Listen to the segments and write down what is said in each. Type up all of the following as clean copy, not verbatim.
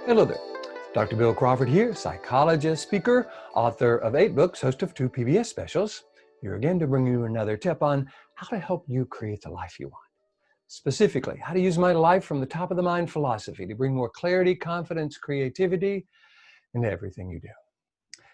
Hello there. Dr. Bill Crawford here, psychologist, speaker, author of 8 books, host of 2 PBS specials. Here again to bring you another tip on how to help you create the life you want. Specifically, how to use my life from the top of the mind philosophy to bring more clarity, confidence, creativity into everything you do.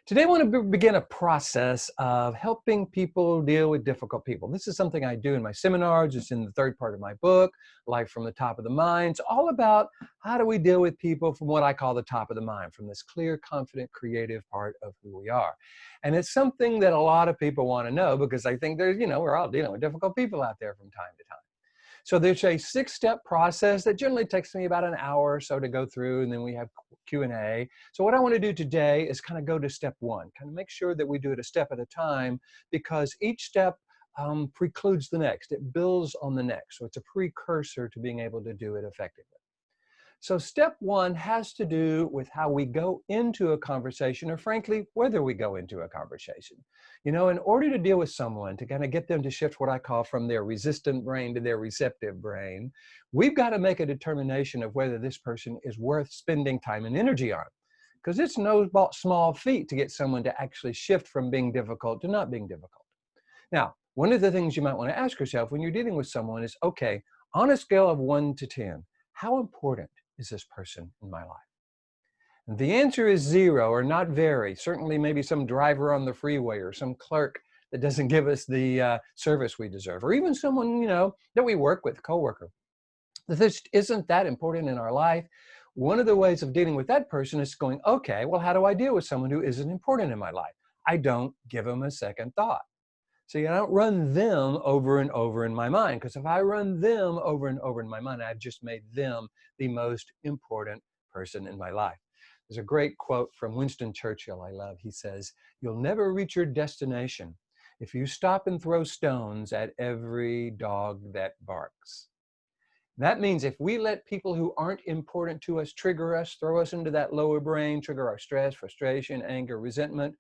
Today, I want to begin a process of helping people deal with difficult people. This is something I do in my seminars. It's in the third part of my book, Life from the Top of the Mind. It's all about how do we deal with people from what I call the top of the mind, from this clear, confident, creative part of who we are. And it's something that a lot of people want to know because I think there's, we're all dealing with difficult people out there from time to time. So there's a 6-step process that generally takes me about an hour or so to go through, and then we have Q&A. So what I want to do today is kind of go to step 1, kind of make sure that we do it a step at a time, because each step precludes the next. It builds on the next. So it's a precursor to being able to do it effectively. So step 1 has to do with how we go into a conversation, or frankly, whether we go into a conversation. In order to deal with someone, to kind of get them to shift what I call from their resistant brain to their receptive brain, we've got to make a determination of whether this person is worth spending time and energy on. Because it's no small feat to get someone to actually shift from being difficult to not being difficult. Now, one of the things you might want to ask yourself when you're dealing with someone is, okay, on a scale of 1 to 10, how important is this person in my life? And the answer is 0 or not very. Certainly maybe some driver on the freeway or some clerk that doesn't give us the service we deserve, or even someone, that we work with, coworker. This isn't that important in our life. One of the ways of dealing with that person is going, okay, well, how do I deal with someone who isn't important in my life? I don't give them a second thought. See, I don't run them over and over in my mind, because if I run them over and over in my mind, I've just made them the most important person in my life. There's a great quote from Winston Churchill I love. He says, "You'll never reach your destination if you stop and throw stones at every dog that barks." That means if we let people who aren't important to us trigger us, throw us into that lower brain, trigger our stress, frustration, anger, resentment,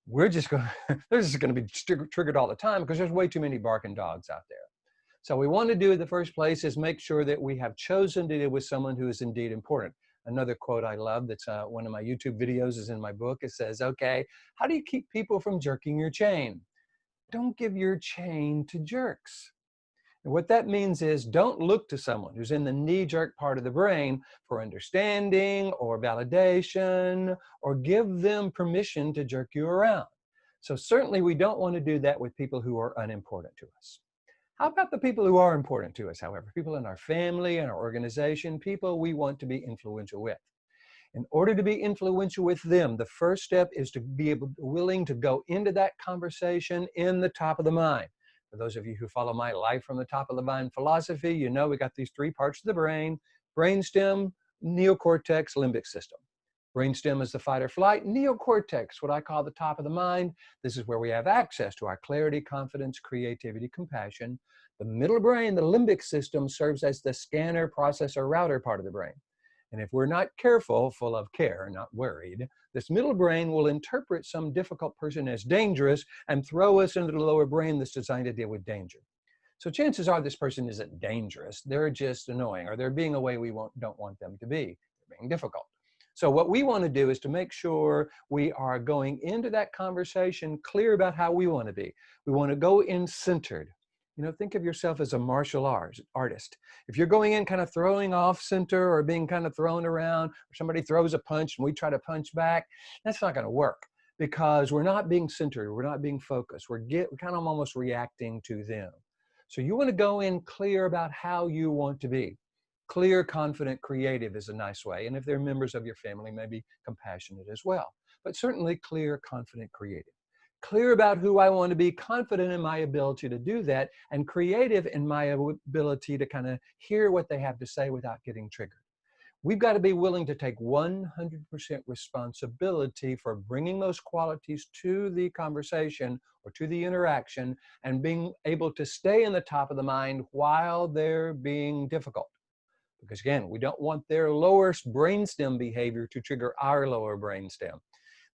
they're just going to be triggered all the time, because there's way too many barking dogs out there. So what we want to do in the first place is make sure that we have chosen to deal with someone who is indeed important. Another quote I love that's one of my YouTube videos is in my book. It says, okay, how do you keep people from jerking your chain? Don't give your chain to jerks. And what that means is, don't look to someone who's in the knee-jerk part of the brain for understanding or validation, or give them permission to jerk you around. So certainly we don't want to do that with people who are unimportant to us. How about the people who are important to us, however? People in our family and our organization, people we want to be influential with. In order to be influential with them, the first step is to be willing to go into that conversation in the top of the mind. For those of you who follow my Life from the Top of the Mind philosophy, we got these 3 parts of the brain: brainstem, neocortex, limbic system. Brainstem is the fight or flight. Neocortex, what I call the top of the mind. This is where we have access to our clarity, confidence, creativity, compassion. The middle brain, the limbic system, serves as the scanner, processor, router part of the brain. And if we're not careful, full of care, not worried, this middle brain will interpret some difficult person as dangerous and throw us into the lower brain that's designed to deal with danger. So chances are this person isn't dangerous. They're just annoying, or they're being a way we don't want them to be. They're being difficult. So what we want to do is to make sure we are going into that conversation clear about how we want to be. We want to go in centered. Think of yourself as a martial artist. If you're going in kind of throwing off center, or being kind of thrown around, or somebody throws a punch and we try to punch back, that's not going to work, because we're not being centered. We're not being focused. We're kind of almost reacting to them. So you want to go in clear about how you want to be. Clear, confident, creative is a nice way. And if they're members of your family, maybe compassionate as well. But certainly clear, confident, creative. Clear about who I want to be, confident in my ability to do that, and creative in my ability to kind of hear what they have to say without getting triggered. We've got to be willing to take 100% responsibility for bringing those qualities to the conversation or to the interaction, and being able to stay in the top of the mind while they're being difficult. Because again, we don't want their lower brainstem behavior to trigger our lower brainstem.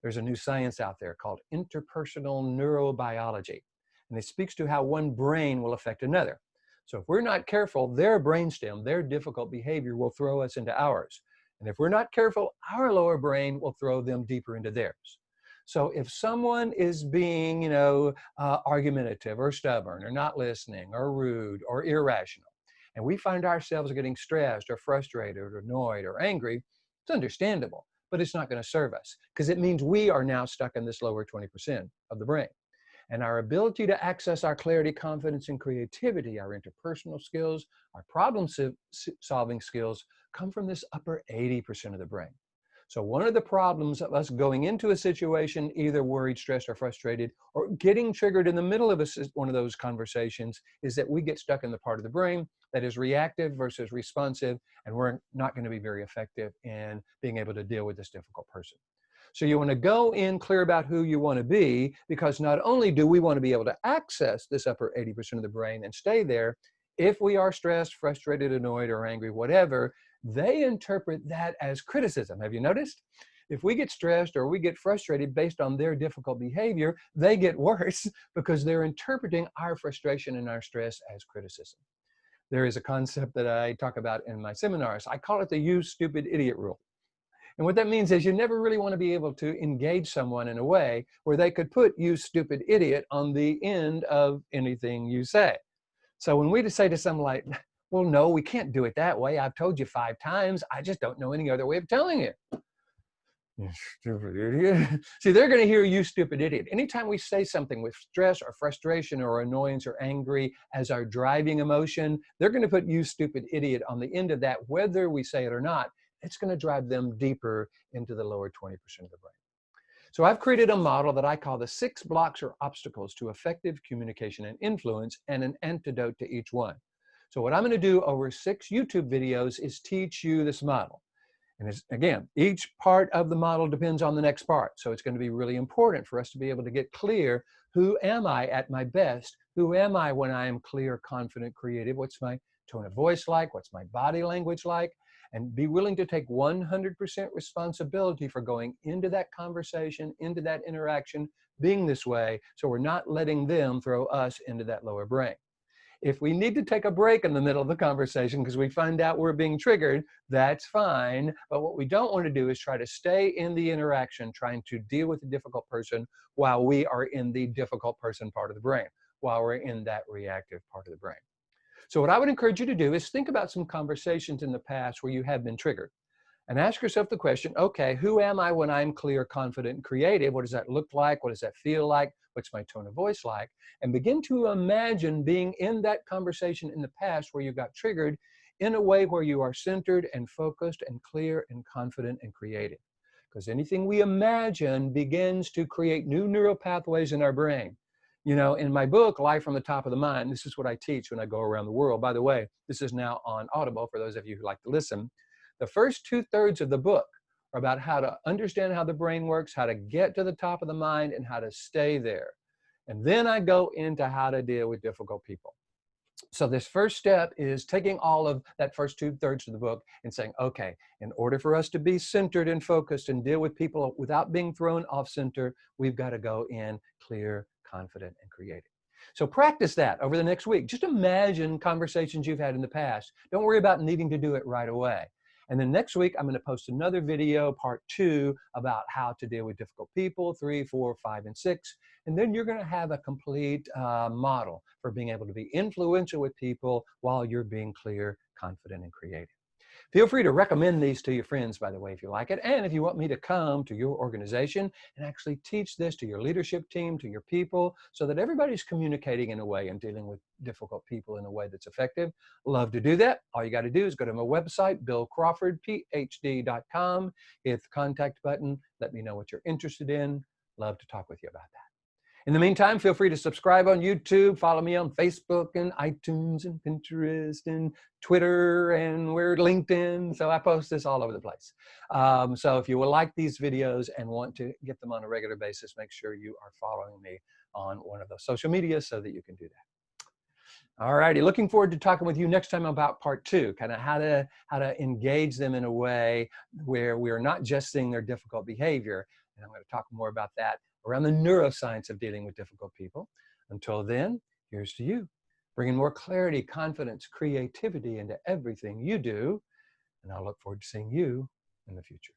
There's a new science out there called interpersonal neurobiology, and it speaks to how one brain will affect another. So if we're not careful, their brainstem, their difficult behavior will throw us into ours. And if we're not careful, our lower brain will throw them deeper into theirs. So if someone is being, argumentative or stubborn or not listening or rude or irrational, and we find ourselves getting stressed or frustrated or annoyed or angry, it's understandable, but it's not going to serve us because it means we are now stuck in this lower 20% of the brain. And our ability to access our clarity, confidence, and creativity, our interpersonal skills, our problem-solving skills, come from this upper 80% of the brain. So one of the problems of us going into a situation, either worried, stressed, or frustrated, or getting triggered in the middle of one of those conversations, is that we get stuck in the part of the brain that is reactive versus responsive, and we're not going to be very effective in being able to deal with this difficult person. So you want to go in clear about who you want to be, because not only do we want to be able to access this upper 80% of the brain and stay there, if we are stressed, frustrated, annoyed, or angry, whatever, they interpret that as criticism. Have you noticed? If we get stressed or we get frustrated based on their difficult behavior, they get worse because they're interpreting our frustration and our stress as criticism. There is a concept that I talk about in my seminars. I call it the you stupid idiot rule. And what that means is you never really want to be able to engage someone in a way where they could put you stupid idiot on the end of anything you say. So when we just say to someone like, well, no, we can't do it that way. I've told you 5 times. I just don't know any other way of telling you. You stupid idiot. See, they're going to hear you stupid idiot. Anytime we say something with stress or frustration or annoyance or angry as our driving emotion, they're going to put you stupid idiot on the end of that, whether we say it or not. It's going to drive them deeper into the lower 20% of the brain. So I've created a model that I call the 6 blocks or obstacles to effective communication and influence, and an antidote to each one. So what I'm going to do over 6 YouTube videos is teach you this model. And again, each part of the model depends on the next part. So it's going to be really important for us to be able to get clear. Who am I at my best? Who am I when I am clear, confident, creative? What's my tone of voice like? What's my body language like? And be willing to take 100% responsibility for going into that conversation, into that interaction, being this way, so we're not letting them throw us into that lower brain. If we need to take a break in the middle of the conversation because we find out we're being triggered, that's fine. But what we don't want to do is try to stay in the interaction, trying to deal with the difficult person while we are in the difficult person part of the brain, while we're in that reactive part of the brain. So what I would encourage you to do is think about some conversations in the past where you have been triggered, and ask yourself the question, okay, who am I when I'm clear, confident, and creative? What does that look like? What does that feel like? What's my tone of voice like? And begin to imagine being in that conversation in the past where you got triggered in a way where you are centered and focused and clear and confident and creative. Because anything we imagine begins to create new neural pathways in our brain. You know, in my book, Life from the Top of the Mind, this is what I teach when I go around the world. By the way, this is now on Audible for those of you who like to listen. The first 2/3 of the book are about how to understand how the brain works, how to get to the top of the mind, and how to stay there. And then I go into how to deal with difficult people. So this first step is taking all of that first 2/3 of the book and saying, okay, in order for us to be centered and focused and deal with people without being thrown off center, we've got to go in clear, confident, and creative. So practice that over the next week. Just imagine conversations you've had in the past. Don't worry about needing to do it right away. And then next week, I'm going to post another video, part 2, about how to deal with difficult people, 3, 4, 5, and 6. And then you're going to have a complete model for being able to be influential with people while you're being clear, confident, and creative. Feel free to recommend these to your friends, by the way, if you like it. And if you want me to come to your organization and actually teach this to your leadership team, to your people, so that everybody's communicating in a way and dealing with difficult people in a way that's effective, love to do that. All you got to do is go to my website, billcrawfordphd.com, hit the contact button, let me know what you're interested in. Love to talk with you about that. In the meantime, feel free to subscribe on YouTube, follow me on Facebook and iTunes and Pinterest and Twitter, and we're LinkedIn. So I post this all over the place. So if you would like these videos and want to get them on a regular basis, make sure you are following me on one of those social media so that you can do that. All righty, looking forward to talking with you next time about part 2, kind of how to engage them in a way where we're not just seeing their difficult behavior. And I'm going to talk more about that around the neuroscience of dealing with difficult people. Until then, here's to you, bringing more clarity, confidence, creativity into everything you do. And I'll look forward to seeing you in the future.